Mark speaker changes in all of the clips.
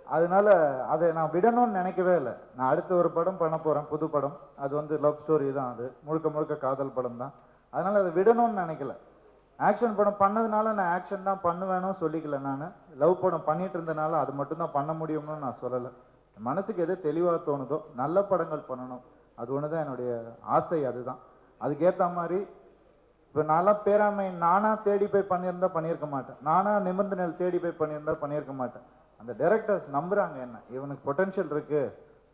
Speaker 1: அதனால அதை நான் விடணும்னு நினைக்கவே இல்லை. நான் அடுத்த ஒரு படம் பண்ண போறேன், புது படம். அது வந்து லவ் ஸ்டோரி தான், அது முழுக்க முழுக்க காதல் படம் தான். அதனால அதை விடணும்னு நினைக்கல. ஆக்ஷன் படம் பண்ணதுனால நான் ஆக்ஷன் தான் பண்ணுவேனும் சொல்லிக்கல. நான் லவ் படம் பண்ணிட்டு இருந்தனால அது மட்டும் தான் பண்ண முடியும்னு நான் சொல்லலை. மனசுக்கு எது தெளிவாக தோணுதோ நல்ல படங்கள் பண்ணணும், அது ஒன்று தான் என்னுடைய ஆசை. அதுதான் அதுக்கேற்ற மாதிரி. இப்போ நான்லாம் பேராமை நானா தேடி போய் பண்ணியிருந்தா பண்ணியிருக்க மாட்டேன். நானா நிமிர்ந்த நெல் தேடி போய் பண்ணியிருந்தா பண்ணியிருக்க மாட்டேன். அந்த டைரக்டர்ஸ் நம்புறாங்க என்ன, இவனுக்கு பொட்டன்ஷியல் இருக்கு,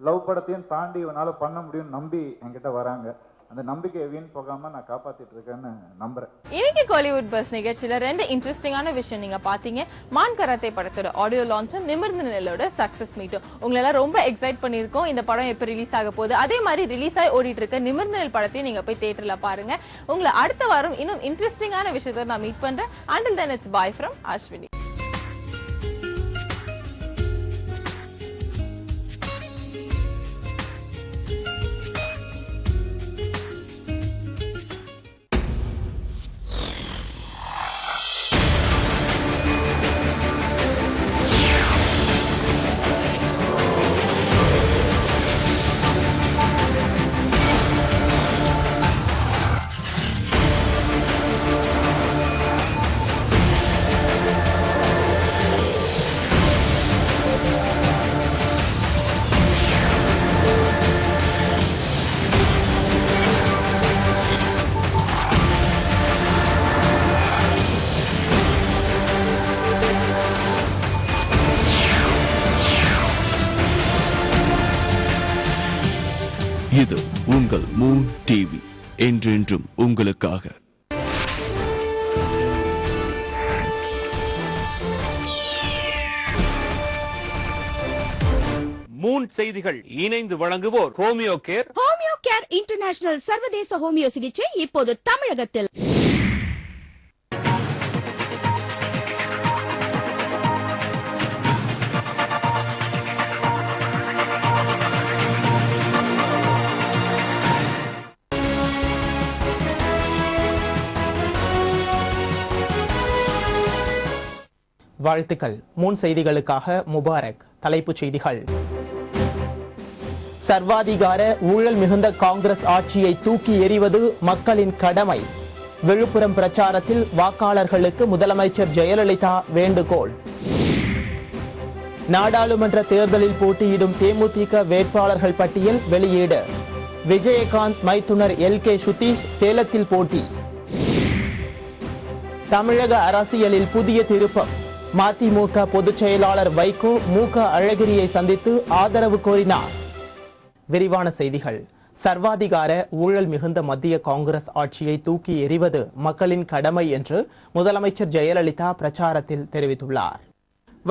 Speaker 1: லவ் படத்தையும் தாண்டி இவனால பண்ண முடியும்னு நம்பி என்கிட்ட வராங்க. அந்த நம்பிக்கையை வீண் போகாம நான் காப்பாத்திட்டு இருக்கேன்னு நம்புறேன்.
Speaker 2: இன்னைக்கு காலிவுட் பஸ் நிகழ்ச்சியில 2 இன்ட்ரெஸ்டிங்கான விஷயம் நீங்க பாத்தீங்க. மான் கராத்தே படத்தோட ஆடியோ லான்ச்சும் நிமிர்ந்த நிலையோட சக்சஸ் மீட்டும் உங்களெல்லாம் ரொம்ப எக்ஸைட் பண்ணிருக்கோம். இந்த படம் எப்ப ரிலீஸ் ஆக போகுது, அதே மாதிரி ரிலீஸ் ஆகி ஓடிட்டு இருக்க நிமிர்ந்த நிலை படத்தையும் நீங்க போய் தியேட்டர்ல பாருங்க. உங்களை அடுத்த வாரம் இன்னும் இன்ட்ரெஸ்டிங்கான விஷயத்தை நான் மீட் பண்றேன். Until then, it's bye from Ashwini.
Speaker 3: இது உங்கள் மூன் டிவி, என்றென்றும் உங்களுக்காக.
Speaker 4: மூன் செய்திகள் இணைந்து வழங்குவோர் homeo care.
Speaker 5: Homeo care international சர்வதேச ஹோமியோ சிகிச்சை இப்போது தமிழகத்தில்.
Speaker 6: வாழ்த்துக்கள். மூன் செய்திகளுக்காக முபாரக். தலைப்புச் செய்திகள். சர்வாதிகார ஊழல் மிகுந்த காங்கிரஸ் ஆட்சியை தூக்கி எறிவது மக்களின் கடமை. விழுப்புரம் பிரச்சாரத்தில் வாக்காளர்களுக்கு முதலமைச்சர் ஜெயலலிதா வேண்டுகோள். நாடாளுமன்ற தேர்தலில் போட்டியிடும் தேமுதிக வேட்பாளர்கள் பட்டியல் வெளியீடு. விஜயகாந்த் மைத்துனர் LK சுதீஷ் சேலத்தில் போட்டி. தமிழக அரசியலில் புதிய திருப்பம். மதிமுக பொதுச் செயலாளர் வைகோ முக அழகிரியை சந்தித்து ஆதரவு கோரினார். விரிவான செய்திகள். சர்வாதிகார ஊழல் மிகுந்த மத்திய காங்கிரஸ் ஆட்சியை தூக்கி எறிவது மக்களின் கடமை என்று முதலமைச்சர் ஜெயலலிதா பிரச்சாரத்தில் தெரிவித்துள்ளார்.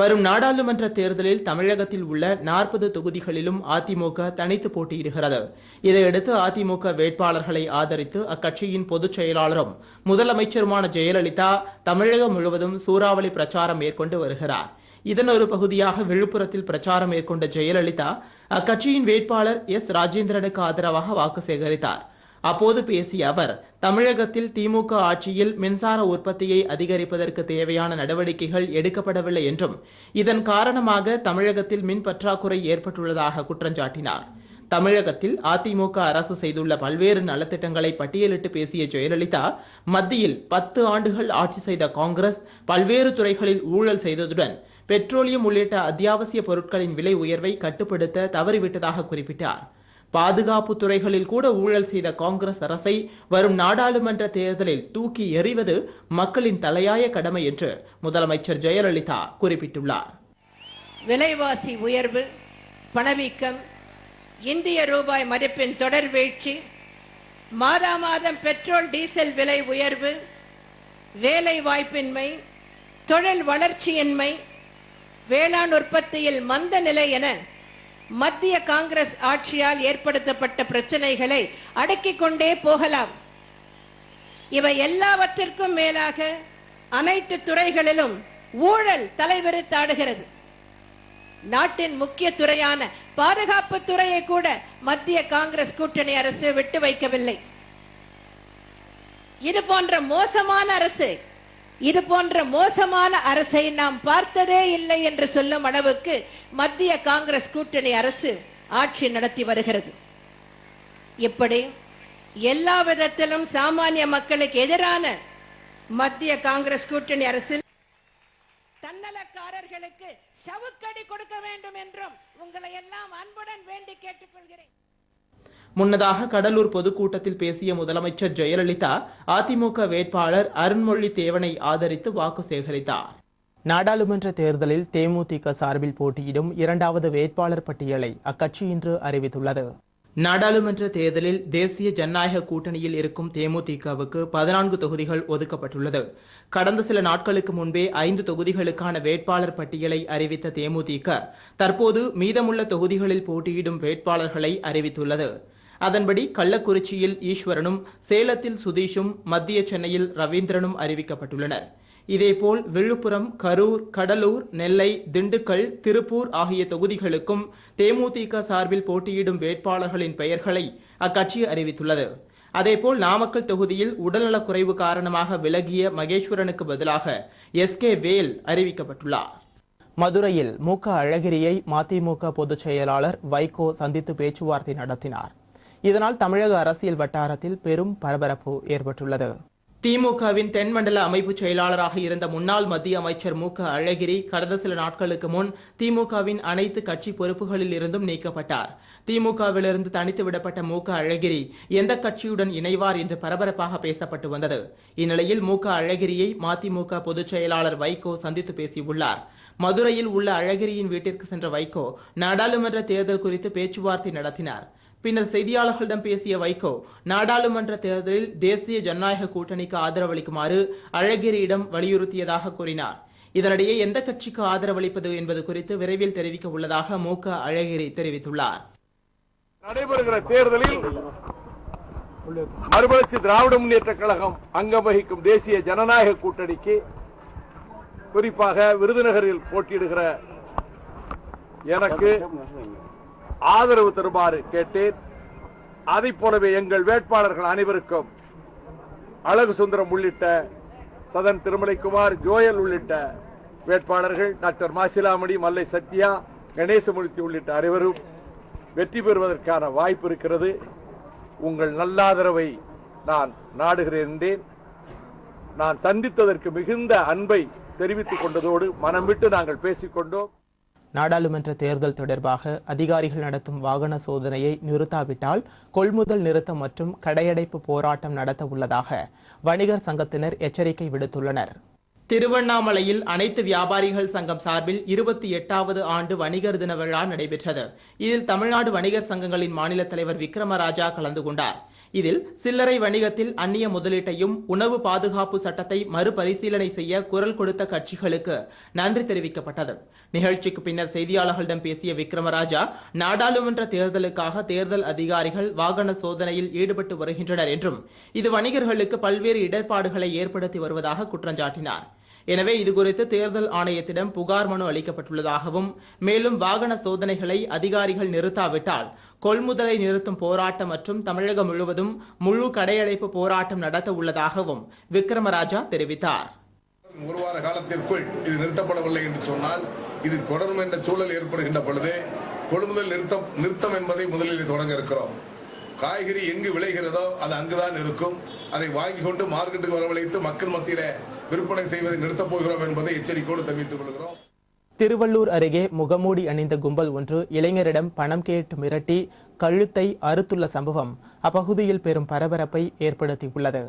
Speaker 6: வரும் நாடாளுமன்ற தேர்தலில் தமிழகத்தில் உள்ள 40 தொகுதிகளிலும் அதிமுக தனித்து போட்டியிடுகிறது. இதையடுத்து அதிமுக வேட்பாளர்களை ஆதரித்து அக்கட்சியின் பொதுச் செயலாளரும் முதலமைச்சருமான ஜெயலலிதா தமிழகம் முழுவதும் சூறாவளி பிரச்சாரம் மேற்கொண்டு வருகிறார். இதன் ஒரு பகுதியாக விழுப்புரத்தில் பிரச்சாரம் மேற்கொண்ட ஜெயலலிதா அக்கட்சியின் வேட்பாளர் ராஜேந்திரனுக்கு ஆதரவாக வாக்கு சேகரித்தார். அப்போது பேசிய அவர், தமிழகத்தில் திமுக ஆட்சியில் மின்சார உற்பத்தியை அதிகரிப்பதற்கு தேவையான நடவடிக்கைகள் எடுக்கப்படவில்லை என்றும் இதன் காரணமாக தமிழகத்தில் மின் பற்றாக்குறை ஏற்பட்டுள்ளதாக குற்றஞ்சாட்டினார். தமிழகத்தில் அதிமுக அரசு செய்துள்ள பல்வேறு நலத்திட்டங்களை பட்டியலிட்டு பேசிய ஜெயலலிதா, மத்தியில் 10 ஆண்டுகள் ஆட்சி செய்த காங்கிரஸ் பல்வேறு துறைகளில் ஊழல் செய்ததுடன் பெட்ரோலியம் உள்ளிட்ட அத்தியாவசிய பொருட்களின் விலை உயர்வை கட்டுப்படுத்த தவறிவிட்டதாக குறிப்பிட்டார். பாதுகாப்பு துறைகளில் கூட ஊழல் செய்த காங்கிரஸ் அரசை வரும் நாடாளுமன்ற தேர்தலில் தூக்கி எறிவது மக்களின் தலையாய கடமை என்று முதலமைச்சர் ஜெயலலிதா குறிப்பிட்டுள்ளார்.
Speaker 7: விலைவாசி உயர்வு, பணவீக்கம், இந்திய ரூபாய் மதிப்பின் தொடர் வீழ்ச்சி, மாதா மாதம் பெட்ரோல் டீசல் விலை உயர்வு, வேலை வாய்ப்பின்மை, தொழில் வளர்ச்சியின்மை, வேளாண் உற்பத்தியில் மந்த நிலை என மத்திய காங்கிரஸ் ஆட்சியால் ஏற்படுத்தப்பட்ட பிரச்சனைகளை அடக்கிக் கொண்டே போகலாம். இவை எல்லாவற்றிற்கும் மேலாக அனைத்து துறைகளிலும் ஊழல் தலைவிரித்தாடுகிறது. நாட்டின் முக்கிய துறையான பாதுகாப்பு துறையை கூட மத்திய காங்கிரஸ் கூட்டணி அரசு விட்டு வைக்கவில்லை. இது போன்ற மோசமான அரசு இது போன்ற மோசமான அரசை நாம் பார்த்ததே இல்லை என்று சொல்லும் அளவுக்கு மத்திய காங்கிரஸ் கூட்டணி அரசு ஆட்சி நடத்தி வருகிறது. இப்படி எல்லா விதத்திலும் சாமானிய மக்களுக்கு எதிரான மத்திய காங்கிரஸ் கூட்டணி அரசில் தன்னலக்காரர்களுக்கு சவுக்கடி கொடுக்க வேண்டும் என்றும் உங்களை எல்லாம் அன்புடன் வேண்டி கேட்டுக்கொள்கிறேன்.
Speaker 6: முன்னதாக கடலூர் பொதுக்கூட்டத்தில் பேசிய முதலமைச்சர் ஜெயலலிதா அதிமுக வேட்பாளர் அருண்மொழி தேவனை ஆதரித்து வாக்கு சேகரித்தார். நாடாளுமன்ற தேர்தலில் தேமுதிக சார்பில் போட்டியிடும் இரண்டாவது வேட்பாளர் பட்டியலை அக்கட்சி இன்று அறிவித்துள்ளது. நாடாளுமன்ற தேர்தலில் தேசிய ஜனநாயக கூட்டணியில் இருக்கும் தேமுதிகவுக்கு 14 தொகுதிகள் ஒதுக்கப்பட்டுள்ளது. கடந்த சில நாட்களுக்கு முன்பே 5 தொகுதிகளுக்கான வேட்பாளர் பட்டியலை அறிவித்த தேமுதிக தற்போது மீதமுள்ள தொகுதிகளில் போட்டியிடும் வேட்பாளர்களை அறிவித்துள்ளது. அதன்படி கள்ளக்குறிச்சியில் ஈஸ்வரனும், சேலத்தில் சுதீஷும், மத்திய சென்னையில் ரவீந்திரனும் அறிவிக்கப்பட்டுள்ளனர். இதேபோல் விழுப்புரம், கரூர், கடலூர், நெல்லை, திண்டுக்கல், திருப்பூர் ஆகிய தொகுதிகளுக்கும் தேமுதிக சார்பில் போட்டியிடும் வேட்பாளர்களின் பெயர்களை அக்கட்சி அறிவித்துள்ளது. அதேபோல் நாமக்கல் தொகுதியில் உடல்நலக்குறைவு காரணமாக விலகிய மகேஸ்வரனுக்கு பதிலாக எஸ்.கே. வேல் அறிவிக்கப்பட்டுள்ளார். மதுரையில் மு.க. அழகிரியை மதிமுக பொதுச் செயலாளர் வைகோ சந்தித்து பேச்சுவார்த்தை நடத்தினார். இதனால் தமிழக அரசியல் வட்டாரத்தில் பெரும் பரபரப்பு ஏற்பட்டுள்ளது. திமுகவின் தென்மண்டல அமைப்பு செயலாளராக இருந்த முன்னாள் மத்திய அமைச்சர் மு.க. அழகிரி கடந்த சில நாட்களுக்கு முன் திமுகவின் அனைத்து கட்சி பொறுப்புகளில் இருந்தும் நீக்கப்பட்டார். திமுகவிலிருந்து தனித்து விடப்பட்ட மு.க. அழகிரி எந்த கட்சியுடன் இணைவார் என்று பரபரப்பாக பேசப்பட்டு வந்தது. இந்நிலையில் மு.க. அழகிரியை மதிமுக பொதுச் செயலாளர் வைகோ சந்தித்து பேசியுள்ளார். மதுரையில் உள்ள அழகிரியின் வீட்டிற்கு சென்ற வைகோ நாடாளுமன்ற தேர்தல் குறித்து பேச்சுவார்த்தை நடத்தினார். பின்னர் செய்தியாளர்களிடம் பேசிய வைகோ நாடாளுமன்ற தேர்தலில் தேசிய ஜனநாயக கூட்டணிக்கு ஆதரவளிக்குமாறு அழகிரியிடம் வலியுறுத்தியதாக கூறினார். இதனிடையே எந்த கட்சிக்கு ஆதரவளிப்பது என்பது குறித்து விரைவில் தெரிவிக்க உள்ளதாக மு.க. அழகிரி தெரிவித்துள்ளார்.
Speaker 8: நடைபெறுகிற தேர்தலில் மறுமலர்ச்சி திராவிட முன்னேற்ற கழகம் அங்கம் வகிக்கும் தேசிய ஜனநாயக கூட்டணிக்கு, குறிப்பாக விருதுநகரில் போட்டியிடுகிற எனக்கு ஆதரவு தருமாறு கேட்டேன். அதை போலவே எங்கள் வேட்பாளர்கள் அனைவருக்கும் அழகு சுந்தரம் உள்ளிட்ட சதன் திருமலைக்குமார், ஜோயல் உள்ளிட்ட வேட்பாளர்கள், டாக்டர் மாசிலாமணி, மல்லை சத்யா, கணேசமூர்த்தி உள்ளிட்ட அனைவரும் வெற்றி பெறுவதற்கான வாய்ப்பு இருக்கிறது. உங்கள் நல்லாதரவை நான் நாடுகிறேன் என்றேன். நான் சந்தித்ததற்கு மிகுந்த அன்பை தெரிவித்துக் கொண்டதோடு மனம் விட்டு நாங்கள் பேசிக்கொண்டோம்.
Speaker 6: நாடாளுமன்ற தேர்தல் தொடர்பாக அதிகாரிகள் நடத்தும் வாகன சோதனையை நிறுத்தாவிட்டால் கொள்முதல் நிறுத்தம் மற்றும் கடையடைப்பு போராட்டம் நடத்த உள்ளதாக வணிகர் சங்கத்தினர் எச்சரிக்கை விடுத்துள்ளனர். திருவண்ணாமலையில் அனைத்து வியாபாரிகள் சங்கம் சார்பில் 28வது ஆண்டு வணிகர் தின விழா நடைபெற்றது. இதில் தமிழ்நாடு வணிகர் சங்கங்களின் மாநில தலைவர் விக்ரமராஜா கலந்து கொண்டார். இதில் சில்லறை வணிகத்தில் அந்நிய முதலீட்டையும் உணவு பாதுகாப்பு சட்டத்தை மறுபரிசீலனை செய்ய குரல் கொடுத்த கட்சிகளுக்கு நன்றி தெரிவிக்கப்பட்டது. நிகழ்ச்சிக்கு பின்னர் செய்தியாளர்களிடம் பேசிய விக்ரமராஜா, நாடாளுமன்ற தேர்தலுக்காக தேர்தல் அதிகாரிகள் வாகன சோதனையில் ஈடுபட்டு வருகின்றனர் என்றும் இது வணிகர்களுக்கு பல்வேறு இடர்பாடுகளை ஏற்படுத்தி வருவதாக குற்றஞ்சாட்டினார். எனவே இதுகுறித்து தேர்தல் ஆணையத்திடம் புகார் மனு அளிக்கப்பட்டுள்ளதாகவும், மேலும் வாகன சோதனைகளை அதிகாரிகள் நிறுத்தாவிட்டால் கொள்முதலை நிறுத்தும் போராட்டம் மற்றும் தமிழகம் முழுவதும் முழு கடையடைப்பு போராட்டம் நடத்த உள்ளதாகவும் விக்ரமராஜா தெரிவித்தார்.
Speaker 9: ஒரு வார காலத்திற்குள் இது நிறுத்தப்படவில்லை என்று சொன்னால் இது தொடரும் என்ற சூழல் ஏற்படுகின்ற பொழுது கொள்முதல் நிறுத்தம் என்பதை முதலில் தொடங்க இருக்கிறோம். காய்கறி எங்கு விளைகிறதோ அது அங்குதான் இருக்கும். அதை வாங்கி கொண்டு மார்க்கெட்டுக்கு வரவழைத்து மக்கள் மத்தியில விற்பனை செய்வதை நிறுத்தப் போகிறோம் என்பதை எச்சரிக்கையோடு தெரிவித்துக் கொள்கிறோம்.
Speaker 6: திருவள்ளூர் அருகே முகமூடி அணிந்த கும்பல் ஒன்று இளைஞரிடம் பணம் கேட்டு மிரட்டி கழுத்தை அறுத்துள்ள சம்பவம் அப்பகுதியில் பெரும் பரபரப்பை ஏற்படுத்தியுள்ளது.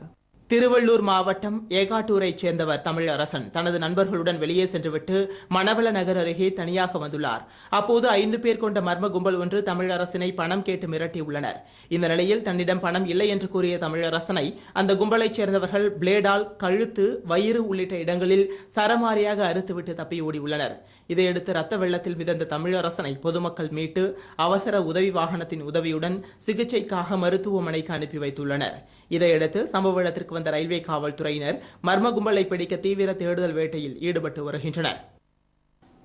Speaker 6: திருவள்ளூர் மாவட்டம் ஏகாட்டூரைச் சேர்ந்தவர் தமிழரசன் தனது நண்பர்களுடன் வெளியே சென்றுவிட்டு மணவள நகர் அருகே தனியாக வந்துள்ளார். அப்போது 5 பேர் கொண்ட மர்ம கும்பல் ஒன்று தமிழரசனை பணம் கேட்டு மிரட்டியுள்ளனர். இந்த நிலையில் தன்னிடம் பணம் இல்லை என்று கூறிய தமிழரசனை அந்த கும்பலைச் சேர்ந்தவர்கள் பிளேடால் கழுத்து, வயிறு உள்ளிட்ட இடங்களில் சரமாரியாக அறுத்துவிட்டு தப்பி ஓடியுள்ளனர். இதையடுத்து ரத்த வெள்ளத்தில் மிதந்த தமிழரசனை பொதுமக்கள் மீட்டு அவசர உதவி வாகனத்தின் உதவியுடன் சிகிச்சைக்காக மருத்துவமனைக்கு அனுப்பி வைத்துள்ளனர். இதையடுத்து சம்பவ இடத்திற்கு வந்த ரயில்வே காவல்துறையினர் மர்ம கும்பலை பிடிக்க தீவிர தேடுதல் வேட்டையில் ஈடுபட்டு வருகின்றனர்.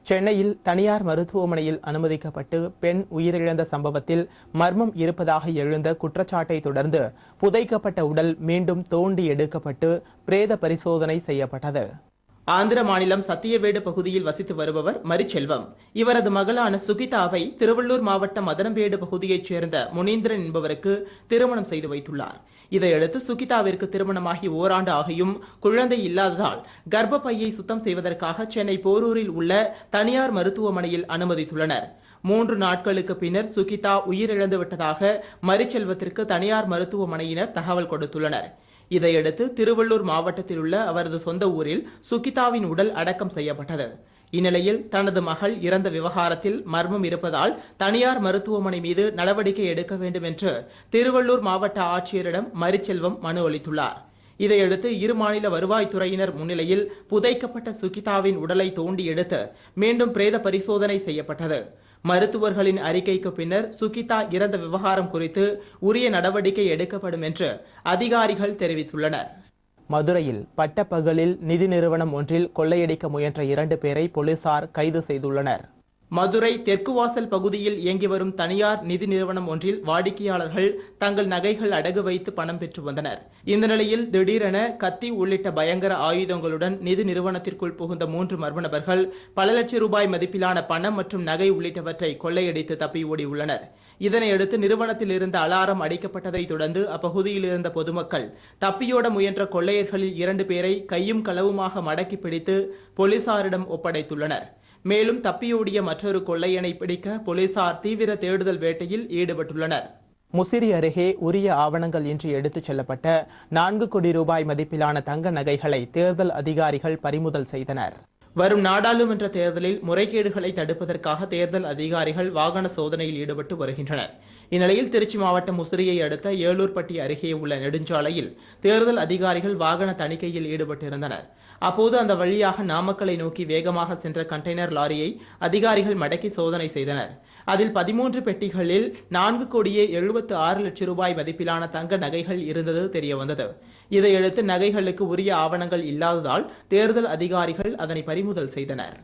Speaker 6: சென்னையில் தனியார் மருத்துவமனையில் அனுமதிக்கப்பட்டு பெண் உயிரிழந்த சம்பவத்தில் மர்மம் இருப்பதாக எழுந்த குற்றச்சாட்டை தொடர்ந்து புதைக்கப்பட்ட உடல் மீண்டும் தோண்டி எடுக்கப்பட்டு பிரேத பரிசோதனை செய்யப்பட்டது. ஆந்திர மாநிலம் சத்தியவேடு பகுதியில் வசித்து வருபவர் மரிச்செல்வம். இவரது மகளான சுகிதாவை திருவள்ளூர் மாவட்டம் மதனம்பேடு பகுதியைச் சேர்ந்த முனீந்திரன் என்பவருக்கு திருமணம் செய்து வைத்துள்ளார். இதையடுத்து சுகிதாவிற்கு திருமணமாகி ஓராண்டு ஆகியும் குழந்தை இல்லாததால் கர்ப்பப்பையை சுத்தம் செய்வதற்காக சென்னை போரூரில் உள்ள தனியார் மருத்துவமனையில் அனுமதித்துள்ளனர். 3 நாட்களுக்கு பின்னர் சுகிதா உயிரிழந்து விட்டதாக மரிச்செல்வத்திற்கு தனியார் மருத்துவமனையினர் தகவல் கொடுத்துள்ளனர். இதையடுத்து திருவள்ளூர் மாவட்டத்தில் உள்ள அவரது சொந்த ஊரில் சுகிதாவின் உடல் அடக்கம் செய்யப்பட்டது. இந்நிலையில் தனது மகள் இறந்த விவகாரத்தில் மர்மம் இருப்பதால் தனியார் மருத்துவமனை மீது நடவடிக்கை எடுக்க வேண்டும் என்று திருவள்ளூர் மாவட்ட ஆட்சியரிடம் மரிச்செல்வம் மனு அளித்துள்ளார். இதையடுத்து இரு மாநில வருவாய்த்துறையினர் முன்னிலையில் புதைக்கப்பட்ட சுகிதாவின் உடலை தோண்டி எடுத்து மீண்டும் பிரேத பரிசோதனை செய்யப்பட்டது. மருத்துவர்களின் அறிக்கைக்கு பின்னர் சுகிதா இறந்த விவகாரம் குறித்து உரிய நடவடிக்கை எடுக்கப்படும் என்று அதிகாரிகள் தெரிவித்துள்ளனர். மதுரையில் பட்டப்பகலில் நிதி நிறுவனம் ஒன்றில் கொள்ளையடிக்க முயன்ற 2 பேரை போலீசார் கைது செய்துள்ளனர். மதுரை தெற்கு வாசல் பகுதியில் இயங்கி வரும் தனியார் நிதி நிறுவனம் ஒன்றில் வாடிக்கையாளர்கள் தங்கள் நகைகள் அடகு வைத்து பணம் பெற்று வந்தனர். இந்த நிலையில் திடீரென கத்தி உள்ளிட்ட பயங்கர ஆயுதங்களுடன் நிதி நிறுவனத்திற்குள் புகுந்த 3 மர்ம நபர்கள் பல லட்சம் ரூபாய் மதிப்பிலான பணம் மற்றும் நகை உள்ளிட்டவற்றை கொள்ளையடித்து தப்பி ஓடியுள்ளனர். இதனையடுத்து நிறுவனத்தில் இருந்த அலாரம் அடிக்கப்பட்டதை தொடர்ந்து அப்பகுதியில் இருந்த பொதுமக்கள் தப்பியோட முயன்ற கொள்ளையர்களில் 2 பேரை கையும் களவுமாக மடக்கி பிடித்து போலீசாரிடம் ஒப்படைத்துள்ளனர். மேலும் தப்பியோடிய மற்றொரு கொள்ளையனை பிடிக்க போலீசார் தீவிர தேடுதல் வேட்டையில் ஈடுபட்டுள்ளனர். முசிறி அருகே உரிய ஆவணங்கள் இன்றி எடுத்துச் செல்லப்பட்ட 4 கோடி ரூபாய் மதிப்பிலான தங்க நகைகளை தேர்தல் அதிகாரிகள் பறிமுதல் செய்தனர். வரும் நாடாளுமன்ற தேர்தலில் முறைகேடுகளை தடுப்பதற்காக தேர்தல் அதிகாரிகள் வாகன சோதனையில் ஈடுபட்டு வருகின்றனர். இந்நிலையில் திருச்சி மாவட்டம் முசிறியை அடுத்த ஏலூர்பட்டி அருகே உள்ள நெடுஞ்சாலையில் தேர்தல் அதிகாரிகள் வாகன தணிக்கையில் ஈடுபட்டிருந்தனர். அப்போது அந்த வழியாக நாமக்கலை நோக்கி வேகமாக சென்ற கண்டெய்னர் லாரியை அதிகாரிகள் மடக்கி சோதனை செய்தனர். அதில் 13 பெட்டிகளில் 4 கோடியே 76 லட்சம் ரூபாய் மதிப்பிலான தங்க நகைகள் இருந்தது தெரியவந்தது. இதையடுத்து நகைகளுக்கு உரிய ஆவணங்கள் இல்லாததால் தேர்தல் அதிகாரிகள் அதனை பறிமுதல் செய்தனர்.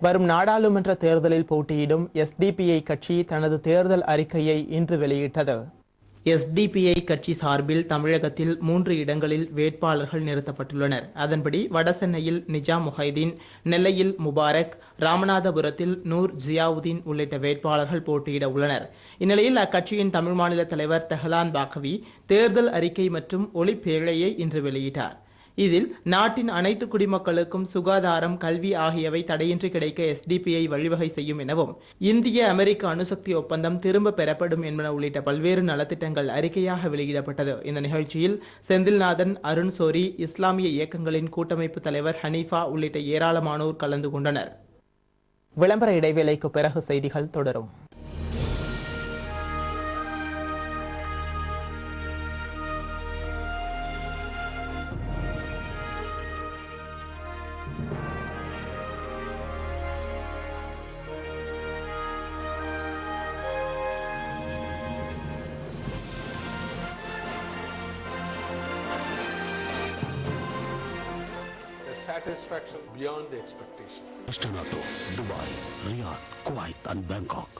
Speaker 6: வரும் நாடாளுமன்ற தேர்தலில் போட்டியிடும் SDPI கட்சி தனது தேர்தல் அறிக்கையை இன்று வெளியிட்டது. SDPI கட்சி சார்பில் தமிழகத்தில் 3 இடங்களில் வேட்பாளர்கள் நிறுத்தப்பட்டுள்ளனர். அதன்படி வடசென்னையில் நிஜாம் முஹைதீன், நெல்லையில் முபாரக், ராமநாதபுரத்தில் நூர் ஜியாவுதீன் உள்ளிட்ட வேட்பாளர்கள் போட்டியிட உள்ளனர். இந்நிலையில் அக்கட்சியின் தமிழ் மாநில தலைவர் தெஹலான் பாக்கவி தேர்தல் அறிக்கை மற்றும் ஒளிப்பேழையை இன்று வெளியிட்டார். இதில் நாட்டின் அனைத்து குடிமக்களுக்கும் சுகாதாரம், கல்வி ஆகியவை தடையின்றி கிடைக்க SDPI வழிவகை செய்யும் எனவும், இந்திய அமெரிக்க அணுசக்தி ஒப்பந்தம் திரும்ப பெறப்படும் என்பன உள்ளிட்ட பல்வேறு நலத்திட்டங்கள் அறிக்கையாக வெளியிடப்பட்டது. இந்த நிகழ்ச்சியில் செந்தில்நாதன், அருண் சோரி, இஸ்லாமிய இயக்கங்களின் கூட்டமைப்பு தலைவர் ஹனீஃபா உள்ளிட்ட ஏராளமானோர் கலந்து கொண்டனர். விளம்பர இடைவேளைக்கு பிறகு செய்திகள் தொடரும்.
Speaker 10: Satisfaction beyond the expectation.
Speaker 3: Astanato, Dubai, Riyadh, Kuwait and Bangkok.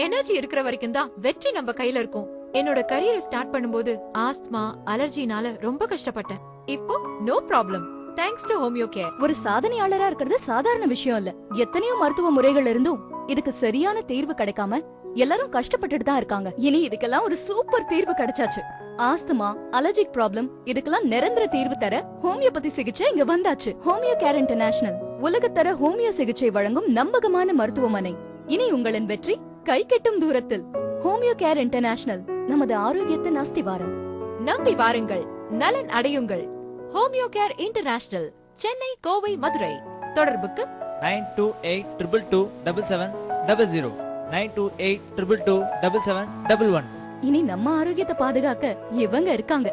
Speaker 11: Energy இருக்கிற வரைக்கும் தான் வெற்றி நம்ம கையில இருக்கும். என்னோட கரியரை ஸ்டார்ட் பண்ணும்போது ஆஸ்துமா, அலர்ஜினால ரொம்ப கஷ்டப்பட்டேன். இப்போ no problem. Thanks to Homeo Care.
Speaker 5: ஒரு சாதனையாளரா இருக்கிறது சாதாரண விஷயம் இல்ல. எத்தனையோ மருத்துவ முறைகள் இருந்தும் இதுக்கு சரியான தீர்வு கிடைக்காம எல்லாரும் கஷ்டப்பட்டுட்டு தான் இருக்காங்க. இனி இதுக்கெல்லாம் ஒரு சூப்பர் தீர்வு கிடைச்சாச்சு. ஆஸ்துமா, அலர்ஜிக் ப்ராப்ளம் இதுக்கெல்லாம் நிரந்தர தீர்வு தர ஹோமியோபதி சிகிச்சை இங்க வந்தாச்சு. ஹோமியோ கேர் இன்டர்நேஷனல் உலகத்தர ஹோமியோ சிகிச்சை வழங்கும் நம்பகமான மருத்துவமனை. இனி உங்களின் வெற்றி கை கெட்டும் தூரத்தில். ஹோமியோ கேர் இன்டர்நேஷனல், நமது ஆரோக்கியத்தின் அஸ்திவாரம்.
Speaker 11: நம்பி வாருங்கள், நலன் அடையுங்கள். Homeo care international, Chennai, Kovai, Madurai. தொடர்புக்கு
Speaker 12: 9282227700 9282227711.
Speaker 5: இனி நம்ம ஆரோக்கியத்தை பாதுகாக்க இவங்க இருக்காங்க.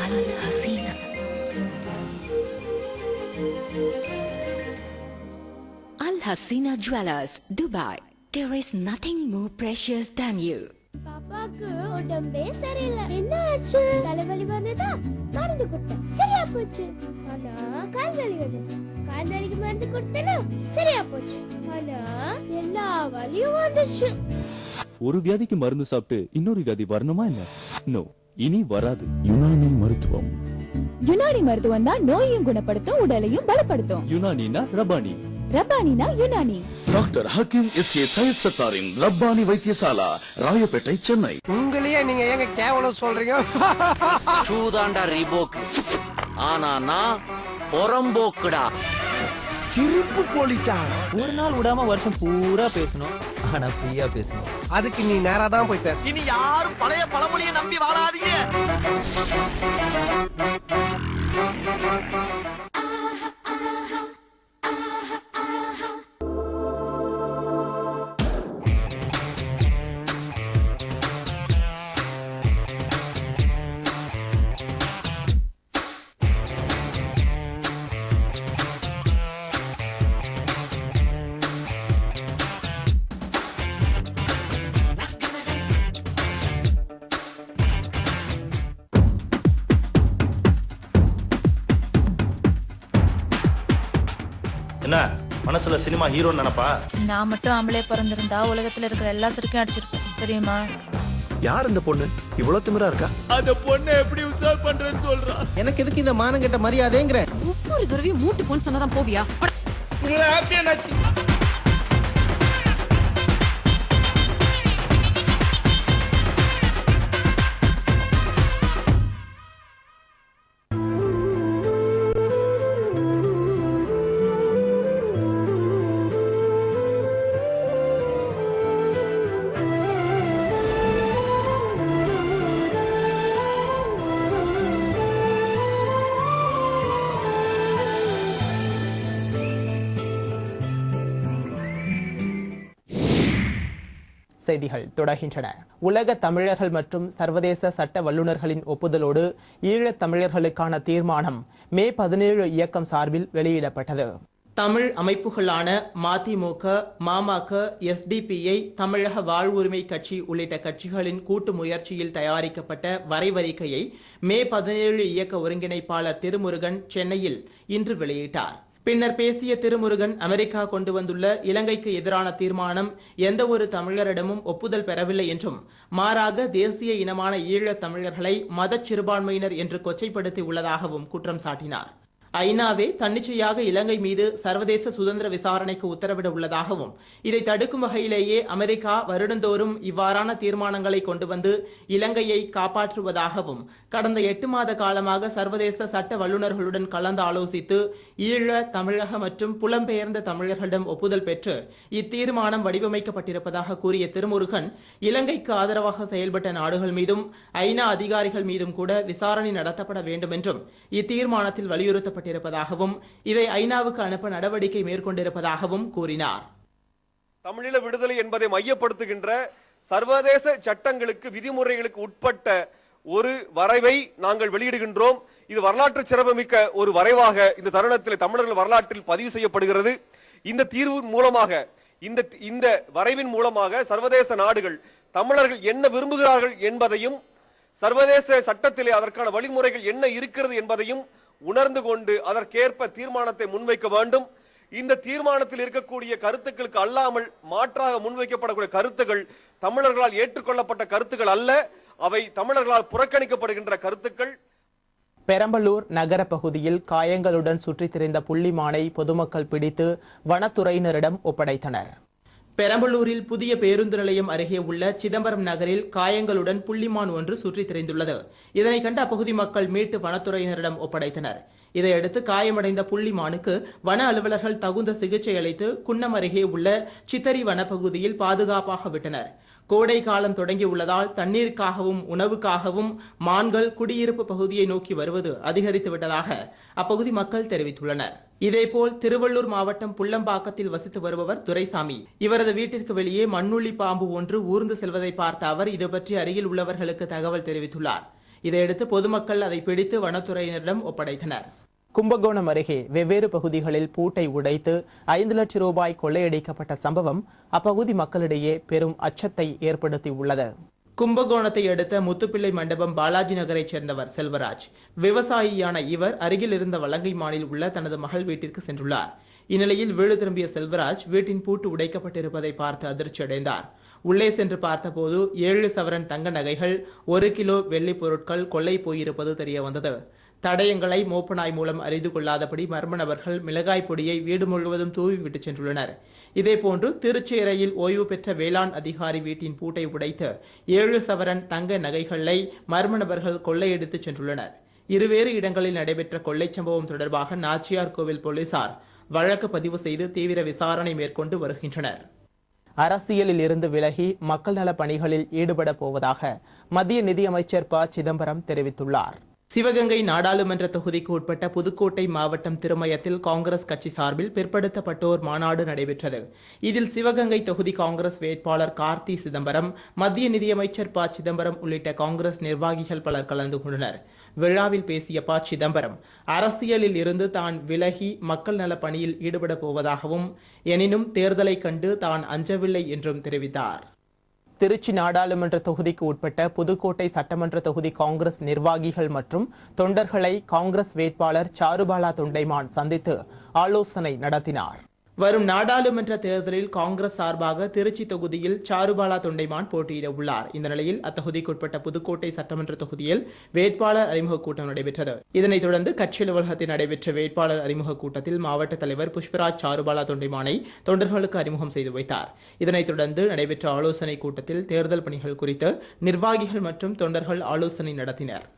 Speaker 5: Al Hasina. Al Hasina Jewelers, Dubai. There is nothing more precious than you.
Speaker 13: பாப்பாக்கு உடம்பே சரியில்லை. என்ன ஆச்சு? தலைவலி வந்ததா? மருந்து கொடுத்தேன், சரியா போச்சு. ஆனா கால் வலி வந்துச்சு. கால் வலிக்கு மருந்து கொடுத்தேனா சரியா போச்சு. ஆனா எல்லா வலியும் வந்துச்சு.
Speaker 3: ஒரு வியாதிக்கு மருந்து சாப்பிட்டு இன்னொரு வியாதி வரணுமா என்ன? நோ, இனி வராது.
Speaker 14: யுனானி மருத்துவம்.
Speaker 5: யுனானி மருத்துவம் தான் நோயையும் குணப்படுத்தும், உடலையும் பலப்படுத்தும்.
Speaker 3: யுனானினா ரபானி,
Speaker 5: ரப்பானினா யுனானி.
Speaker 14: Doctor Hakeem S A. சையத் சத்தாரின் ரப்பானி வைத்தியசாலா, ராயப்பேட்டை, சென்னை.
Speaker 10: உங்களையே நீங்க ஏங்க கேவலம் சொல்றீங்க?
Speaker 12: சூதாண்டா ரிபோக். ஆனா நான் பொறம்போக்குடா.
Speaker 10: சிரிப்பு போலீஸா?
Speaker 12: ஒரு நாள் விடாம வருஷம் பூரா பேசணும், ஆனா ஃப்ரீயா பேசணும்.
Speaker 10: அதுக்கு நீ நேரா தான் போய் பேச. இனி யாரும் பழைய பழமொழியை நம்பி வாழாதீங்க.
Speaker 15: என்ன மனசுல சினிமா ஹீரோ நினைப்பா?
Speaker 5: நான் மட்டும் ஆம்பளை பிறந்திருந்தா உலகத்துல இருக்கிற எல்லா சருக்கையும் அடிச்சிருப்பேன், தெரியுமா?
Speaker 10: யார் இந்த பொண்ணு இவ்வளவு திமிரா இருக்கா?
Speaker 4: அந்த பொண்ணை எப்படி உசார் பண்றேன்னு சொல்றா.
Speaker 10: எனக்கு எதுக்கு இந்த மானம் கெட்ட மரியாதைங்கிற?
Speaker 11: ஒவ்வொரு தடவையும் மூட்டு போன்னு சொன்னாதான் போவியா?
Speaker 6: செய்திகள் தொடர்கின்றன. உலக தமிழர்கள் மற்றும் சர்வதேச சட்ட வல்லுநர்களின் ஒப்புதலோடு ஈழத் தமிழர்களுக்கான தீர்மானம் மே 17 இயக்கம் சார்பில் வெளியிடப்பட்டது. தமிழ் அமைப்புகளான மதிமுக, மாமக, எஸ்டிபிஐ, தமிழக வாழ்வுரிமை கட்சி உள்ளிட்ட கட்சிகளின் கூட்டு முயற்சியில் தயாரிக்கப்பட்ட வரைவறிக்கையை மே 17 இயக்க ஒருங்கிணைப்பாளர் திருமுருகன் சென்னையில் இன்று வெளியிட்டார். பின்னர் பேசிய திருமுருகன், அமெரிக்கா கொண்டு வந்துள்ள இலங்கைக்கு எதிரான தீர்மானம் எந்த ஒரு தமிழரிடமும் ஒப்புதல் பெறவில்லை என்றும், மாறாக தேசிய இனமான ஈழத் தமிழர்களை மத சிறுபான்மையினர் என்று கொச்சைப்படுத்தி உள்ளதாகவும் குற்றம் சாட்டினார். ஐநாவே தன்னிச்சையாக இலங்கை மீது சர்வதேச சுதந்திர விசாரணைக்கு உத்தரவிட உள்ளதாகவும், இதை தடுக்கும் வகையிலேயே அமெரிக்கா வருடந்தோறும் இவ்வாறான தீர்மானங்களை கொண்டு வந்து இலங்கையை காப்பாற்றுவதாகவும், கடந்த 8 மாத காலமாக சர்வதேச சட்ட வல்லுநர்களுடன் கலந்து ஆலோசித்து ஈழ, தமிழக மற்றும் புலம்பெயர்ந்த தமிழர்களிடம் ஒப்புதல் பெற்று இத்தீர்மானம் வடிவமைக்கப்பட்டிருப்பதாக கூறிய திருமுருகன், இலங்கைக்கு ஆதரவாக செயல்பட்ட நாடுகள் மீதும் ஐநா அதிகாரிகள் மீதும் கூட விசாரணை நடத்தப்பட வேண்டும் என்றும் இத்தீர்மானத்தில் வலியுறுத்தப்பட்ட இருப்பதாகவும், இதை ஐநாவுக்கு அனுப்ப நடவடிக்கை மேற்கொண்டிருப்பதாகவும் கூறினார்.
Speaker 8: தமிழீழ விடுதலை என்பதை மையப்படுத்துகின்ற சர்வதேச சட்டங்களுக்கு, விதிமுறைகளுக்கு உட்பட்ட ஒரு வரைவை நாங்கள் வெளியிடுகின்றோம். இது வரலாற்று சிறப்புமிக்க ஒரு வரைவாக இந்த தருணத்தில் தமிழர்கள் வரலாற்றில் பதிவு செய்யப்படுகிறது. இந்த தீர்வு மூலமாக, இந்த வரைவின் மூலமாக சர்வதேச நாடுகள் தமிழர்கள் என்ன விரும்புகிறார்கள் என்பதையும், சர்வதேச சட்டத்திலே அதற்கான வழிமுறைகள் என்ன இருக்கிறது என்பதையும் உணர்ந்து கொண்டு அதற்கேற்ப தீர்மானத்தை முன்வைக்க வேண்டும். இந்த தீர்மானத்தில் இருக்கக்கூடிய கருத்துக்களுக்கு அல்லாமல் மாற்றாக முன்வைக்கப்படக்கூடிய கருத்துக்கள் தமிழர்களால் ஏற்றுக்கொள்ளப்பட்ட கருத்துக்கள் அல்ல, அவை தமிழர்களால் புறக்கணிக்கப்படுகின்ற கருத்துக்கள்.
Speaker 6: பெரம்பலூர் நகர பகுதியில் காயங்களுடன் சுற்றித் திரிந்த புள்ளிமானை பொதுமக்கள் பிடித்து வனத்துறையினரிடம் ஒப்படைத்தனர். பெரம்பலூரில் புதிய பேருந்து நிலையம் அருகே உள்ள சிதம்பரம் நகரில் காயங்களுடன் புள்ளிமான் ஒன்று சுற்றித் திரிந்துள்ளது. இதனை கண்ட அப்பகுதி மக்கள் மீட்டு வனத்துறையினரிடம் ஒப்படைத்தனர். இதையடுத்து காயமடைந்த புள்ளிமானுக்கு வன அலுவலர்கள் தகுந்த சிகிச்சை அளித்து குன்னம் அருகே உள்ள சித்தரி வனப்பகுதியில் பாதுகாப்பாக விட்டனர். கோடை காலம் தொடங்கியுள்ளதால் தண்ணீருக்காகவும் உணவுக்காகவும் மான்கள் குடியிருப்பு பகுதியை நோக்கி வருவது அதிகரித்து விட்டதாக அப்பகுதி மக்கள் தெரிவித்துள்ளனர். இதேபோல் திருவள்ளூர் மாவட்டம் புள்ளம்பாக்கத்தில் வசித்து வருபவர் துரைசாமி. இவரது வீட்டிற்கு வெளியே மண்ணுள்ளி பாம்பு ஒன்று ஊர்ந்து செல்வதை பார்த்த அவர் இது பற்றி அருகில் உள்ளவர்களுக்கு தகவல் தெரிவித்துள்ளார். இதையடுத்து பொதுமக்கள் அதை பிடித்து வனத்துறையினரிடம் ஒப்படைத்தனர். கும்பகோணம் அருகே வெவ்வேறு பகுதிகளில் பூட்டை உடைத்து 5 லட்சம் ரூபாய் கொள்ளையடிக்கப்பட்ட சம்பவம் அப்பகுதி மக்களிடையே பெரும் அச்சத்தை ஏற்படுத்தியுள்ளது. கும்பகோணத்தை அடுத்த முத்துப்பிள்ளை மண்டபம் பாலாஜி நகரைச் சேர்ந்தவர் செல்வராஜ். விவசாயியான இவர் அருகில் இருந்த வலங்கைமானில் உள்ள தனது மகள் வீட்டிற்கு சென்றுள்ளார். இந்நிலையில் வீடு திரும்பிய செல்வராஜ் வீட்டின் பூட்டு உடைக்கப்பட்டிருப்பதை பார்த்து அதிர்ச்சி அடைந்தார். உள்ளே சென்று பார்த்தபோது 7 சவரன் தங்க நகைகள், 1 கிலோ வெள்ளி பொருட்கள் கொள்ளை போயிருப்பது தெரிய வந்தது. தடயங்களை மோப்பநாய் மூலம் அறிந்து கொள்ளாதபடி மர்ம நபர்கள் மிளகாய் பொடியை வீடு முழுவதும் தூவி விட்டு சென்றுள்ளனர். இதேபோன்று திருச்சேரையில் ஓய்வு பெற்ற வேளாண் அதிகாரி வீட்டின் பூட்டை உடைத்து 7 சவரன் தங்க நகைகளை மர்ம நபர்கள் கொள்ளையடித்து சென்றுள்ளனர். இருவேறு இடங்களில் நடைபெற்ற கொள்ளை சம்பவம் தொடர்பாக நாச்சியார் கோவில் போலீசார் வழக்கு பதிவு செய்து தீவிர விசாரணை மேற்கொண்டு வருகின்றனர். அரசியலில் இருந்து விலகி மக்கள் நல பணிகளில் ஈடுபட போவதாக மத்திய நிதியமைச்சர் ப. சிதம்பரம் தெரிவித்துள்ளார். சிவகங்கை நாடாளுமன்ற தொகுதிக்கு உட்பட்ட புதுக்கோட்டை மாவட்டம் திருமயத்தில் காங்கிரஸ் கட்சி சார்பில் பிற்படுத்தப்பட்டோர் மாநாடு நடைபெற்றது. இதில் சிவகங்கை தொகுதி காங்கிரஸ் வேட்பாளர் கார்த்தி சிதம்பரம், மத்திய நிதியமைச்சர் ப. சிதம்பரம் உள்ளிட்ட காங்கிரஸ் நிர்வாகிகள் பலர் கலந்து கொண்டனர். விழாவில் பேசிய ப. சிதம்பரம், அரசியலில் இருந்து தான் விலகி மக்கள் நல பணியில் ஈடுபட போவதாகவும், எனினும் தேர்தலை கண்டு தான் அஞ்சவில்லை என்றும் தெரிவித்தார். திருச்சி நாடாளுமன்ற தொகுதிக்கு உட்பட்ட புதுக்கோட்டை சட்டமன்ற தொகுதி காங்கிரஸ் நிர்வாகிகள் மற்றும் தொண்டர்களை காங்கிரஸ் வேட்பாளர் சாருபாலா தொண்டைமான் சந்தித்து ஆலோசனை நடத்தினார். வரும் நாடாளுமன்ற தேர்தலில் காங்கிரஸ் சார்பாக திருச்சி தொகுதியில் சாருபாலா தொண்டைமான் போட்டியிட உள்ளார். இந்த நிலையில் அத்தொகுதிக்குட்பட்ட புதுக்கோட்டை சட்டமன்ற தொகுதியில் வேட்பாளர் அறிமுக கூட்டம் நடைபெற்றது. இதனைத் தொடர்ந்து கட்சி அலுவலகத்தில் நடைபெற்ற வேட்பாளர் அறிமுக கூட்டத்தில் மாவட்ட தலைவர் புஷ்பராஜ் சாருபாலா தொண்டைமானை தொண்டர்களுக்கு அறிமுகம் செய்து வைத்தார். இதனைத் தொடர்ந்து நடைபெற்ற ஆலோசனை கூட்டத்தில் தேர்தல் பணிகள் குறித்து நிர்வாகிகள் மற்றும் தொண்டர்கள் ஆலோசனை நடத்தினர்.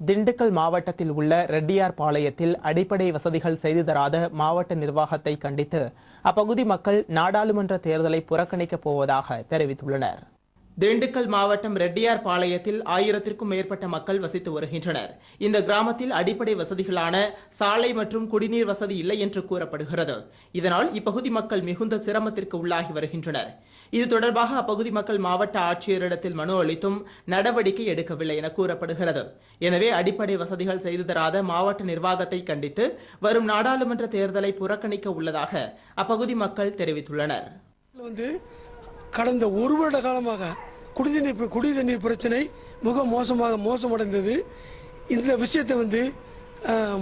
Speaker 6: திண்டுக்கல் மாவட்டத்தில் உள்ள ரெட்டியார் பாளையத்தில் அடிப்படை வசதிகள் செய்து தராத மாவட்ட நிர்வாகத்தை கண்டித்து அப்பகுதி மக்கள் நாடாளுமன்ற தேர்தலை புறக்கணிக்கப் போவதாக தெரிவித்துள்ளனர். திண்டுக்கல் மாவட்டம் ரெட்டியார் பாளையத்தில் 1000க்கும் மேற்பட்ட மக்கள் வசித்து வருகின்றனர். இந்த கிராமத்தில் அடிப்படை வசதிகளான சாலை மற்றும் குடிநீர் வசதி இல்லை என்று கூறப்படுகிறது. இதனால் இப்பகுதி மக்கள் மிகுந்த சிரமத்திற்கு உள்ளாகி வருகின்றனர். இது தொடர்பாக அப்பகுதி மக்கள் மாவட்ட ஆட்சியரிடத்தில் மனு அளித்தும் நடவடிக்கை எடுக்கவில்லை என கூறப்படுகிறது. எனவே அடிப்படை வசதிகள் செய்து தராத மாவட்ட நிர்வாகத்தை கண்டித்து வரும் நாடாளுமன்ற தேர்தலை புறக்கணிக்க உள்ளதாக அப்பகுதி மக்கள் தெரிவித்துள்ளனர்.
Speaker 16: கடந்த 1 வருட காலமாக குடிநீர் பிரச்சனை மிக மோசமடைந்தது. இந்த விஷயத்தை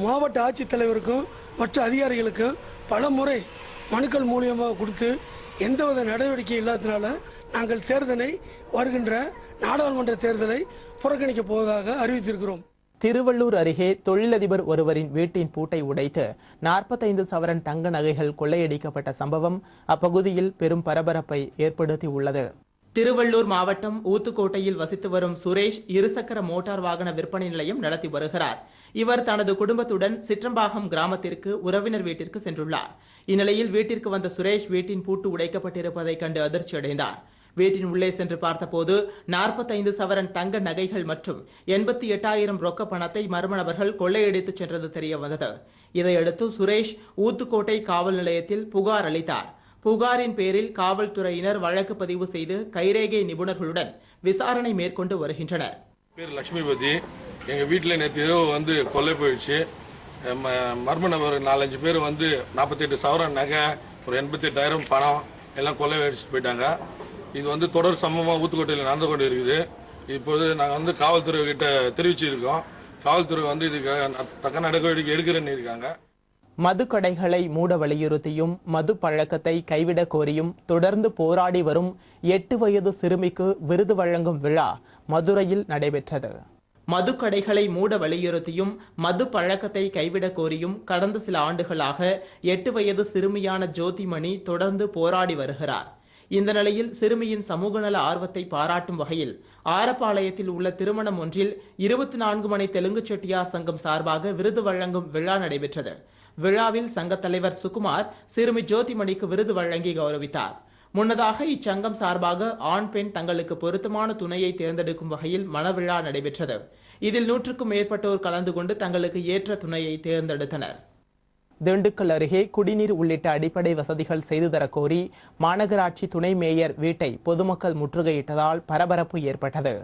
Speaker 16: மாவட்ட ஆட்சித்தலைவருக்கும் மற்ற அதிகாரிகளுக்கும் பல முறை மனுக்கள் மூலியமாக கொடுத்து எந்தவித நடவடிக்கை இல்லாததுனால நாங்கள் தேர்தலை வருகின்ற நாடாளுமன்ற தேர்தலை புறக்கணிக்கப் போவதாக அறிவித்திருக்கிறோம்.
Speaker 6: திருவள்ளூர் அருகே தொழிலதிபர் ஒருவரின் வீட்டின் பூட்டை உடைத்து 45 சவரன் தங்க நகைகள் கொள்ளையடிக்கப்பட்ட சம்பவம் அப்பகுதியில் பெரும் பரபரப்பை ஏற்படுத்தியுள்ளது. திருவள்ளூர் மாவட்டம் ஊத்துக்கோட்டையில் வசித்து வரும் சுரேஷ் இருசக்கர மோட்டார் வாகன விற்பனை நிலையம் நடத்தி வருகிறார். இவர் தனது குடும்பத்துடன் சிற்றம்பாகம் கிராமத்திற்கு உறவினர் வீட்டிற்கு சென்றுள்ளார். இந்நிலையில் வீட்டிற்கு வந்த சுரேஷ் வீட்டின் பூட்டு உடைக்கப்பட்டிருப்பதை கண்டு அதிர்ச்சி அடைந்தார். வீட்டின் உள்ளே சென்று பார்த்தபோது 45 சவரன் தங்க நகைகள் மற்றும் 88,000 ரொக்க பணத்தை மர்ம நபர்கள் கொள்ளையடித்து சென்றது தெரிய வந்தது. இதையடுத்து சுரேஷ் ஊத்துக்கோட்டை காவல் நிலையத்தில் புகார் அளித்தார். புகாரின் பேரில் காவல்துறையினர் வழக்கு பதிவு செய்து கைரேகை நிபுணர்களுடன் விசாரணை மேற்கொண்டு வருகின்றனர்.
Speaker 8: பேர் லட்சுமிபதி. எங்க வீட்டில் நேற்று இரவு கொள்ளை போயிடுச்சு. மர்ம நபர் 4-5 பேர் 48 சவரன் நகை, ஒரு 88,000 பணம் எல்லாம் கொள்ளை அடிச்சுட்டு போயிட்டாங்க. இது தொடர் சம்பவமா ஊத்துக்கோட்டையில் நடந்து கொண்டு இருக்குது. இப்போது நாங்கள் காவல்துறை கிட்ட தெரிவிச்சிருக்கோம். காவல்துறை இதுக்கு தக்க நடவடிக்கை எடுக்கிறேன்னு இருக்காங்க.
Speaker 6: மதுக்கடைகளை மூட வலியுறுத்தியும் மது பழக்கத்தை கைவிட கோரியும் தொடர்ந்து போராடி வரும் 8 வயது சிறுமிக்கு விருது வழங்கும் விழா மதுரையில் நடைபெற்றது. மதுக்கடைகளை மூட வலியுறுத்தியும் மது பழக்கத்தை கைவிட கோரியும் கடந்த சில ஆண்டுகளாக 8 வயது சிறுமியான ஜோதிமணி தொடர்ந்து போராடி வருகிறார். இந்த நிலையில் சிறுமியின் சமூக நல ஆர்வத்தை பாராட்டும் வகையில் ஆரப்பாளையத்தில் உள்ள திருமணம் ஒன்றில் 24 மணி தெலுங்கு செட்டியார் சங்கம் சார்பாக விருது வழங்கும் விழா நடைபெற்றது. விழாவில் சங்க தலைவர் சுகுமார் சிறுமி ஜோதிமணிக்கு விருது வழங்கி கௌரவித்தார். முன்னதாக இச்சங்கம் சார்பாக ஆண் பெண் தங்களுக்கு பொருத்தமான துணையை தேர்ந்தெடுக்கும் வகையில் மணவிழா நடைபெற்றது. இதில் 100க்கும் மேற்பட்டோர் கலந்து கொண்டு தங்களுக்கு ஏற்ற துணையை தேர்ந்தெடுத்தனர். திண்டுக்கல் அருகே குடிநீர் உள்ளிட்ட அடிப்படை வசதிகள் செய்து தரக்கோரி மாநகராட்சி துணை மேயர் வீட்டை பொதுமக்கள் முற்றுகையிட்டதால் பரபரப்பு ஏற்பட்டது.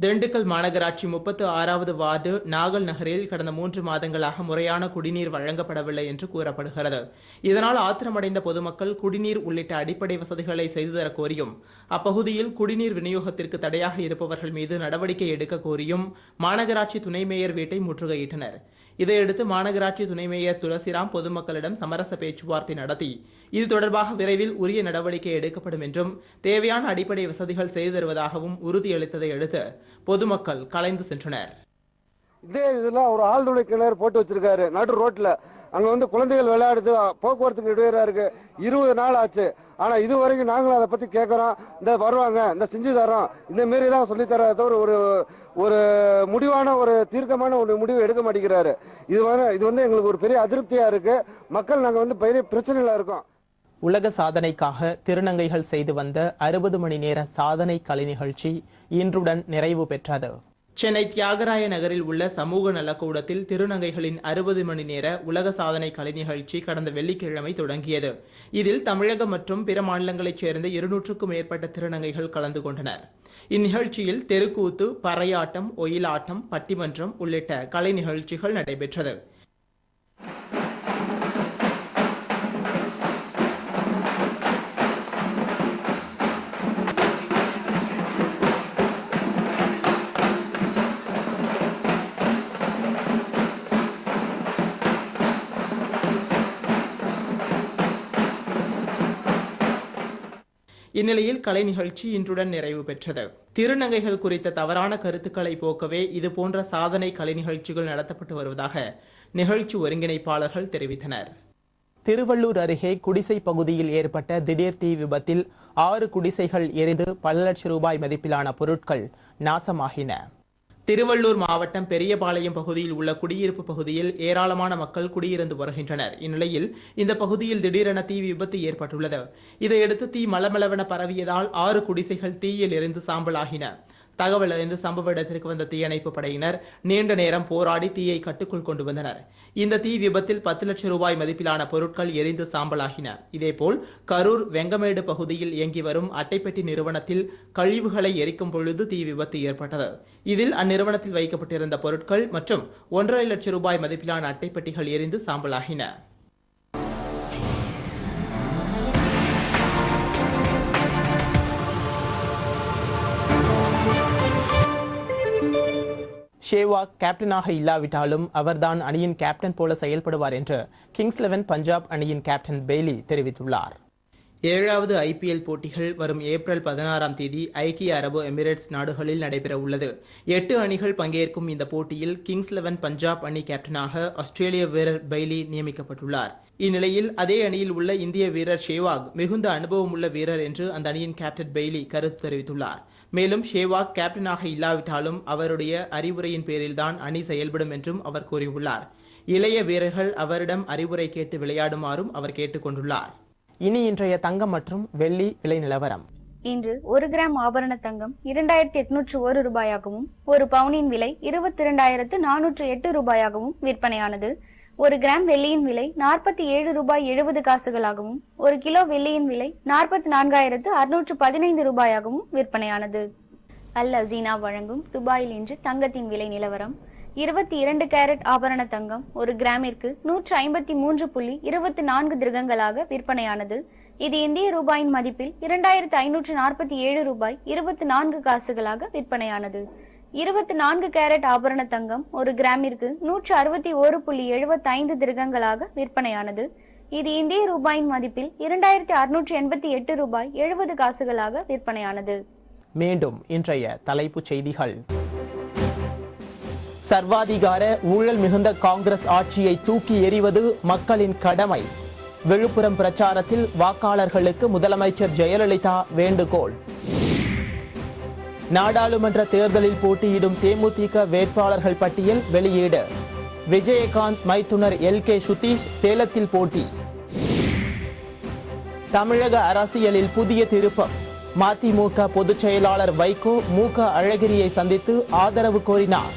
Speaker 6: திண்டுக்கல் மாநகராட்சி 36வது வார்டு நாகல் நகரில் கடந்த 3 மாதங்களாக முறையான குடிநீர் வழங்கப்படவில்லை என்று கூறப்படுகிறது. இதனால் ஆத்திரமடைந்த பொதுமக்கள் குடிநீர் உள்ளிட்ட அடிப்படை வசதிகளை செய்து தர கோரியும் அப்பகுதியில் குடிநீர் விநியோகத்திற்கு தடையாக இருப்பவர்கள் மீது நடவடிக்கை எடுக்க கோரியும் மாநகராட்சி துணை மேயர் வீட்டை முற்றுகையிட்டனர். இதையடுத்து மாநகராட்சி துணை மேயர் துளசிராம் பொதுமக்களிடம் சமரச பேச்சுவார்த்தை நடத்தி இது தொடர்பாக விரைவில் உரிய நடவடிக்கை எடுக்கப்படும் என்றும் தேவையான அடிப்படை வசதிகள் செய்து தருவதாகவும் உறுதியளித்ததை அடுத்து பொதுமக்கள் கலைந்து சென்றனர்.
Speaker 17: இதே இதில் ஒரு ஆழ்துளை கிணறு போட்டு வச்சிருக்காரு நடு ரோட்ல. அங்க வந்து குழந்தைகள் விளையாடுது, போக்குவரத்துக்கு இடையூறா இருக்கு. 20 நாள் ஆச்சு. ஆனா இது வரைக்கும் நாங்களும் அதை பத்தி கேட்கறோம். இந்த வருவாங்க, இந்த செஞ்சு தரோம், இந்த மாரி தான் சொல்லி தர தவிர ஒரு முடிவான ஒரு தீர்க்கமான ஒரு முடிவு எடுக்க மாட்டேங்கிறாரு. இது வந்து எங்களுக்கு ஒரு பெரிய அதிருப்தியா இருக்கு. மக்கள் நாங்க வந்து பெரிய பிரச்சனையில இருக்கோம்.
Speaker 6: உலக சாதனைக்காக திருநங்கைகள் செய்து வந்த 60 மணி நேர சாதனை கலை நிகழ்ச்சி இன்றுடன் நிறைவு பெற்றது. சென்னை தியாகராய நகரில் உள்ள சமூக நலக்கூடத்தில் திருநங்கைகளின் 60 மணி நேர உலக சாதனை கலை நிகழ்ச்சி கடந்த வெள்ளிக்கிழமை தொடங்கியது. இதில் தமிழகம் மற்றும் பிற மாநிலங்களைச் சேர்ந்த 200க்கும் மேற்பட்ட திருநங்கைகள் கலந்து கொண்டனர். இந்நிகழ்ச்சியில் தெருக்கூத்து, பறையாட்டம், ஒயிலாட்டம், பட்டிமன்றம் உள்ளிட்ட கலை நிகழ்ச்சிகள் நடைபெற்றது. இந்நிலையில் கலை நிகழ்ச்சி இன்றுடன் நிறைவு பெற்றது. திருநங்கைகள் குறித்த தவறான கருத்துக்களை போக்கவே இதுபோன்ற சாதனை கலை நிகழ்ச்சிகள் நடத்தப்பட்டு வருவதாக நிகழ்ச்சி ஒருங்கிணைப்பாளர்கள் தெரிவித்தனர். திருவள்ளூர் அருகே குடிசை பகுதியில் ஏற்பட்ட திடீர் தீ விபத்தில் 6 குடிசைகள் எரிந்து பல லட்சம் ரூபாய் மதிப்பிலான பொருட்கள் நாசமாகின. திருவள்ளூர் மாவட்டம் பெரியபாளையம் பகுதியில் உள்ள குடியிருப்பு பகுதியில் ஏராளமான மக்கள் குடியிருந்து வருகின்றனர். இந்நிலையில் இந்த பகுதியில் திடீரென தீ விபத்து ஏற்பட்டுள்ளது. இதையடுத்து தீ மளமளவென பரவியதால் 6 குடிசைகள் தீயில் எரிந்து சாம்பலாகின. தகவல் அறிந்து சம்பவ இடத்திற்கு வந்த தீயணைப்பு படையினர் நீண்ட நேரம் போராடி தீயை கட்டுக்குள் கொண்டு வந்தனர். இந்த தீ விபத்தில் 10 லட்சம் ரூபாய் மதிப்பிலான பொருட்கள் எரிந்து சாம்பலாகின. இதேபோல் கரூர் வெங்கமேடு பகுதியில் இயங்கி வரும் அட்டைப்பெட்டி நிறுவனத்தில் கழிவுகளை எரிக்கும் பொழுது தீ விபத்து ஏற்பட்டது. இதில் அந்நிறுவனத்தில் வைக்கப்பட்டிருந்த பொருட்கள் மற்றும் 1.5 லட்சம் ரூபாய் மதிப்பிலான அட்டைப்பெட்டிகள் எரிந்து சாம்பலாகின. ஷேவாக் கேப்டனாக இல்லாவிட்டாலும் அவர்தான் அணியின் கேப்டன் போல செயல்படுவார் என்று கிங்ஸ் 11 பஞ்சாப் அணியின் கேப்டன் பெய்லி தெரிவித்துள்ளார். 7வது IPL போட்டிகள் வரும் ஏப்ரல் 16ஆம் தேதி ஐக்கிய அரபு எமிரேட்ஸ் நாடுகளில் நடைபெற உள்ளது. 8 அணிகள் பங்கேற்கும் இந்த போட்டியில் கிங்ஸ் 11 பஞ்சாப் அணி கேப்டனாக ஆஸ்திரேலிய வீரர் பெய்லி நியமிக்கப்பட்டுள்ளார். இந்நிலையில் அதே அணியில் உள்ள இந்திய வீரர் ஷேவாக் மிகுந்த அனுபவமுள்ள வீரர் என்று அந்த அணியின் கேப்டன் பெய்லி கருத்து தெரிவித்துள்ளார். மேலும் ஷேவாக் கேப்டனாக இல்லாவிட்டாலும் அவருடைய அறிவுரையின் பேரில்தான் அணி செயல்படும் என்றும் அவர் கூறியுள்ளார். இளைய வீரர்கள் அவரிடம் அறிவுரை கேட்டு விளையாடுமாறும் அவர் கேட்டுக் கொண்டுள்ளார். இனி இன்றைய தங்கம் மற்றும் வெள்ளி விலை நிலவரம்.
Speaker 18: இன்று 1 கிராம் ஆபரண தங்கம் 2801 ரூபாயாகவும் 1 பவுனின் விலை 22,408 ரூபாயாகவும் விற்பனையானது. 1 கிராம் வெள்ளியின் விலை 47 ரூபாய் 70 காசுகளாகவும் 1 கிலோ வெள்ளியின் விலை 44,615 ரூபாயாகவும் விற்பனையானது. அல் அசீனா வழங்கும் துபாயில் இன்று தங்கத்தின் விலை நிலவரம். 22 கேரட் ஆபரண தங்கம் 1 கிராமிற்கு 153.24 திரகங்களாக விற்பனையானது. இது இந்திய ரூபாயின் மதிப்பில் 2,547 ரூபாய் 24 காசுகளாக விற்பனையானது. 24 கேரட் ஆபரண தங்கம் 1 கிராமிற்கு 161.75 திரகங்களாக விற்பனையானது. இது இந்திய ரூபாயின் மதிப்பில் 2,688 ரூபாய் 70 காசுகளாக விற்பனையானது.
Speaker 6: மீண்டும் இன்றைய தலைப்புச் செய்திகள். சர்வாதிகார ஊழல் மிகுந்த காங்கிரஸ் ஆட்சியை தூக்கி எறிவது மக்களின் கடமை. விழுப்புரம் பிரச்சாரத்தில் வாக்காளர்களுக்கு முதலமைச்சர் ஜெயலலிதா வேண்டுகோள். நாடாளுமன்ற தேர்தலில் போட்டியிடும் தேமுதிக வேட்பாளர்கள் பட்டியல் வெளியீடு. விஜயகாந்த் மைத்துனர் LK சுதீஷ் சேலத்தில் போட்டி. தமிழக அரசியலில் புதிய திருப்பம். மதிமுக பொதுச் செயலாளர் வைகோ மூக அழகிரியை சந்தித்து ஆதரவு கோரினார்.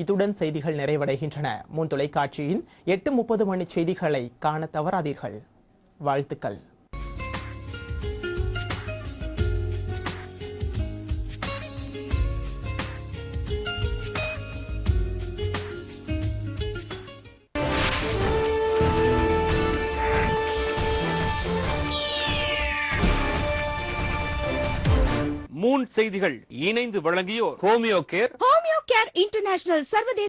Speaker 6: இத்துடன் செய்திகள் நிறைவடைகின்றன. முன் தொலைக்காட்சியின் 8:30 மணி செய்திகளை காண தவறாதீர்கள். வாழ்த்துக்கள்.
Speaker 4: செய்திகள் இணைந்து வழங்கியோர் homeo care
Speaker 19: homeo care international சர்வதேச